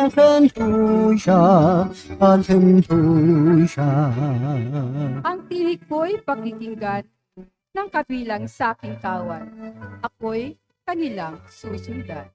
Ang tinig ko'y pakikinggan ng kabilang sa aking kawan. Ako'y kanilang susundan.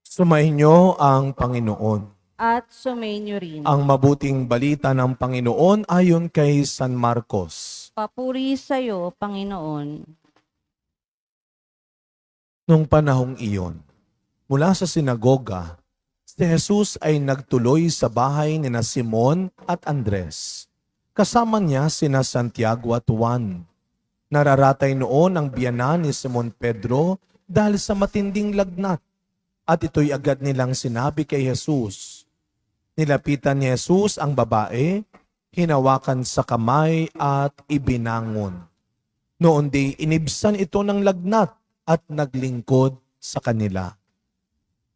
Sumainyo ang Panginoon. At sumainyo rin. Ang mabuting balita ng Panginoon ayon kay San Marcos. Papuri sa iyo, Panginoon. Nung panahong iyon, mula sa sinagoga, si Jesus ay nagtuloy sa bahay ni na Simon at Andres. Kasama niya sina Santiago at Juan. Nararatay noon ang biyanan ni Simon Pedro dahil sa matinding lagnat. At ito'y agad nilang sinabi kay Jesus. Nilapitan ni Jesus ang babae, hinawakan sa kamay at ibinangon. Noon di inibsan ito ng lagnat at naglingkod sa kanila.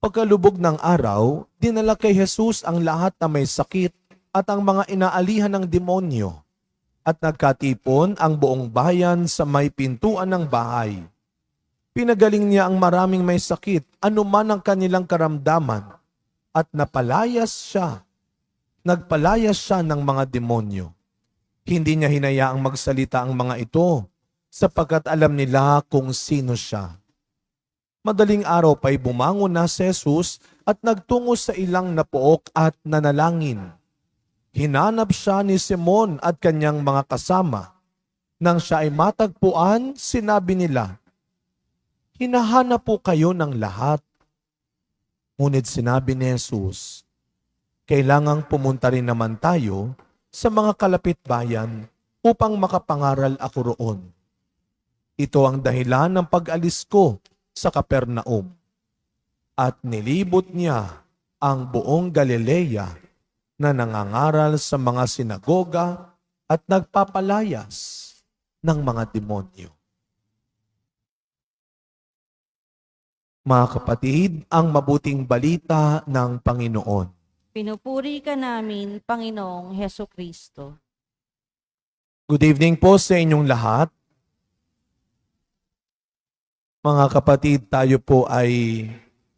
Pagkalubog ng araw, dinala kay Jesus ang lahat na may sakit at ang mga inaalihan ng demonyo. At nagkatipon ang buong bayan sa may pintuan ng bahay. Pinagaling niya ang maraming may sakit, anuman ang kanilang karamdaman, at napalayas siya. Nagpalayas siya ng mga demonyo. Hindi niya hinayaang magsalita ang mga ito, sapagkat alam nila kung sino siya. Madaling araw pa'y bumangon na si Jesus at nagtungo sa ilang napook at nanalangin. Hinanap siya ni Simon at kanyang mga kasama. Nang siya ay matagpuan, sinabi nila, "Hinahanap po kayo ng lahat." Ngunit sinabi ni Jesus, kailangang pumunta rin naman tayo sa mga kalapit bayan upang makapangaral ako roon. Ito ang dahilan ng pag-alis ko sa Capernaum. At nilibot niya ang buong Galilea na nangangaral sa mga sinagoga at nagpapalayas ng mga demonyo. Mga kapatid, ang mabuting balita ng Panginoon. Pinupuri ka namin, Panginoong Heso Kristo. Good evening po sa inyong lahat. Mga kapatid, tayo po ay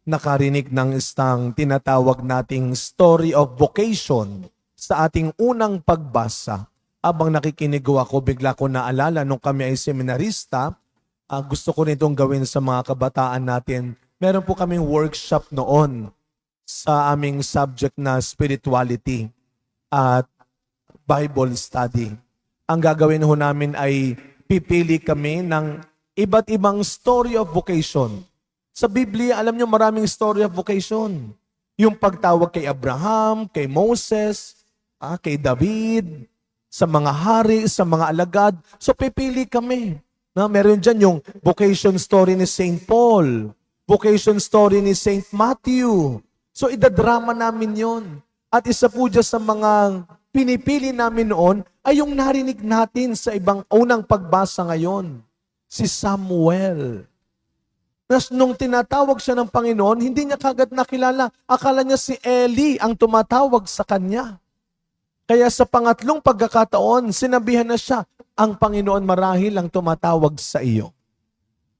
nakarinig ng isang tinatawag nating story of vocation sa ating unang pagbasa. Habang nakikinig ako, bigla ko naalala nung kami ay seminarista, gusto ko nitong gawin sa mga kabataan natin. Meron po kaming workshop noon sa aming subject na spirituality at Bible study. Ang gagawin ho namin ay pipili kami ng iba't ibang story of vocation. Sa Biblia, alam nyo, maraming story of vocation. Yung pagtawag kay Abraham, kay Moses, kay David, sa mga hari, sa mga alagad. So pipili kami. Meron dyan yung vocation story ni St. Paul, vocation story ni St. Matthew. So idadrama namin yon. At isa po dyan sa mga pinipili namin noon ay yung narinig natin sa ibang unang pagbasa ngayon. Si Samuel. Nung tinatawag siya ng Panginoon, hindi niya kagad nakilala. Akala niya si Eli ang tumatawag sa kanya. Kaya sa pangatlong pagkakataon, sinabihan na siya, ang Panginoon marahil ang tumatawag sa iyo.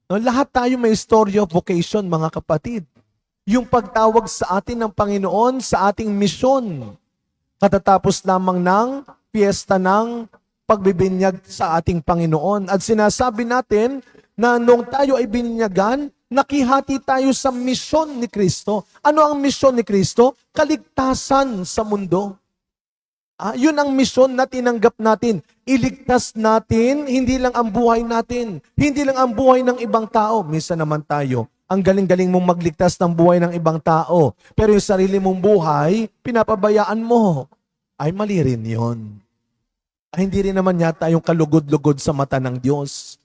No, lahat tayo may story of vocation, mga kapatid. Yung pagtawag sa atin ng Panginoon sa ating misyon. Katatapos lamang ng piyesta ng pagbibinyag sa ating Panginoon. At sinasabi natin na nung tayo ay bininyagan, nakihati tayo sa misyon ni Kristo. Ano ang misyon ni Kristo? Kaligtasan sa mundo. Yun ang misyon na tinanggap natin. Iligtas natin, hindi lang ang buhay natin. Hindi lang ang buhay ng ibang tao. Minsan naman tayo, ang galing-galing mong magligtas ng buhay ng ibang tao. Pero yung sarili mong buhay, pinapabayaan mo. Ay, mali rin yun. Ay, hindi rin naman yata yung kalugod-lugod sa mata ng Diyos.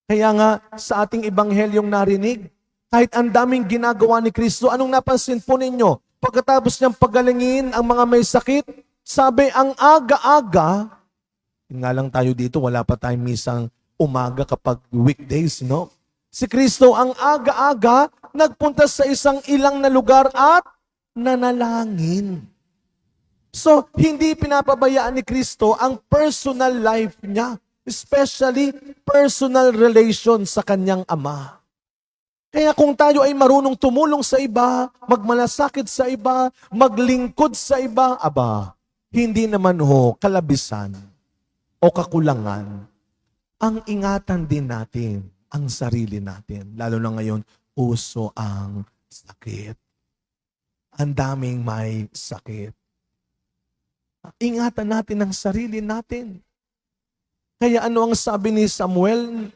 Kaya nga, sa ating ebanghelyong narinig, Kahit ang daming ginagawa ni Kristo, anong napansin po ninyo? Pagkatapos niyang pagalingin ang mga may sakit, sabi ang aga-aga, yun nga lang tayo dito, wala pa tayong misang umaga kapag weekdays, no? Si Kristo ang aga-aga, nagpunta sa isang ilang na lugar at nanalangin. So, hindi pinapabayaan ni Kristo ang personal life niya, especially personal relation sa kanyang Ama. Kaya kung tayo ay marunong tumulong sa iba, magmalasakit sa iba, maglingkod sa iba, aba, hindi naman kalabisan o kakulangan. Ang ingatan din natin ang sarili natin. Lalo na ngayon, uso ang sakit. Ang daming may sakit. Ingatan natin ang sarili natin. Kaya ano ang sabi ni Samuel?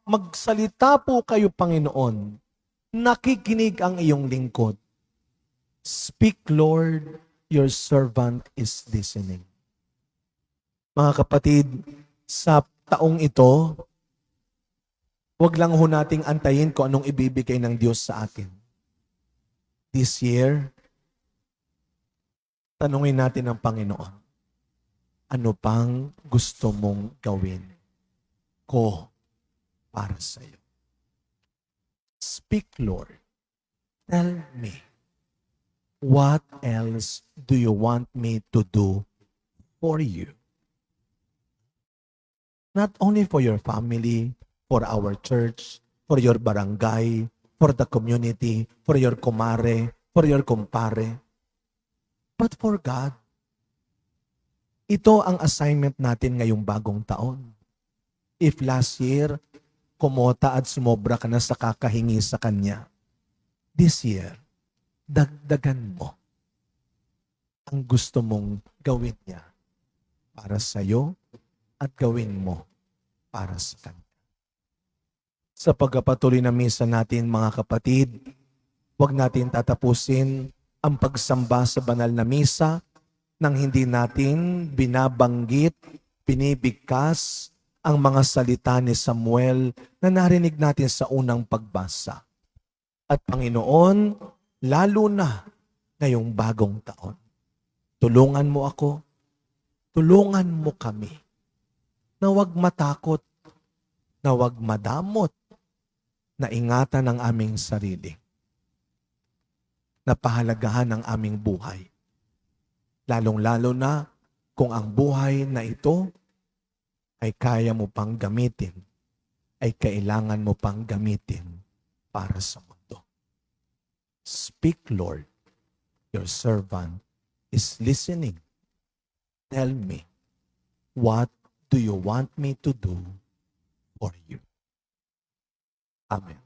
Magsalita po kayo, Panginoon. Nakikinig ang iyong lingkod. Speak, Lord, your servant is listening. Mga kapatid, sa taong ito, wag lang nating antayin kung anong ibibigay ng Diyos sa atin. This year, tanungin natin ang Panginoon, ano pang gusto mong gawin ko para sa iyo? Speak, Lord. Tell me, what else do you want me to do for you? Not only for your family, for our church, for your barangay, for the community, for your kumare, for your kumpare, but for God. Ito ang assignment natin ngayong bagong taon. If last year, kumota at sumobra ka na sa kakahingi sa Kanya, this year, dagdagan mo ang gusto mong gawin niya para sa iyo at gawin mo para sa Kanya. Sa pagpapatuloy na misa natin, mga kapatid, huwag natin tatapusin ang pagsamba sa banal na misa nang hindi natin binabanggit, binibigkas ang mga salita ni Samuel na narinig natin sa unang pagbasa. At Panginoon, lalo na ngayong bagong taon, tulungan mo ako, tulungan mo kami, na huwag matakot, na huwag madamot, na ingatan ang aming sarili, na pahalagahan ang aming buhay. Lalong-lalo na kung ang buhay na ito ay kaya mo pang gamitin, ay kailangan mo pang gamitin para sa mundo. Speak, Lord, your servant is listening. Tell me, what do you want me to do for you? Amen.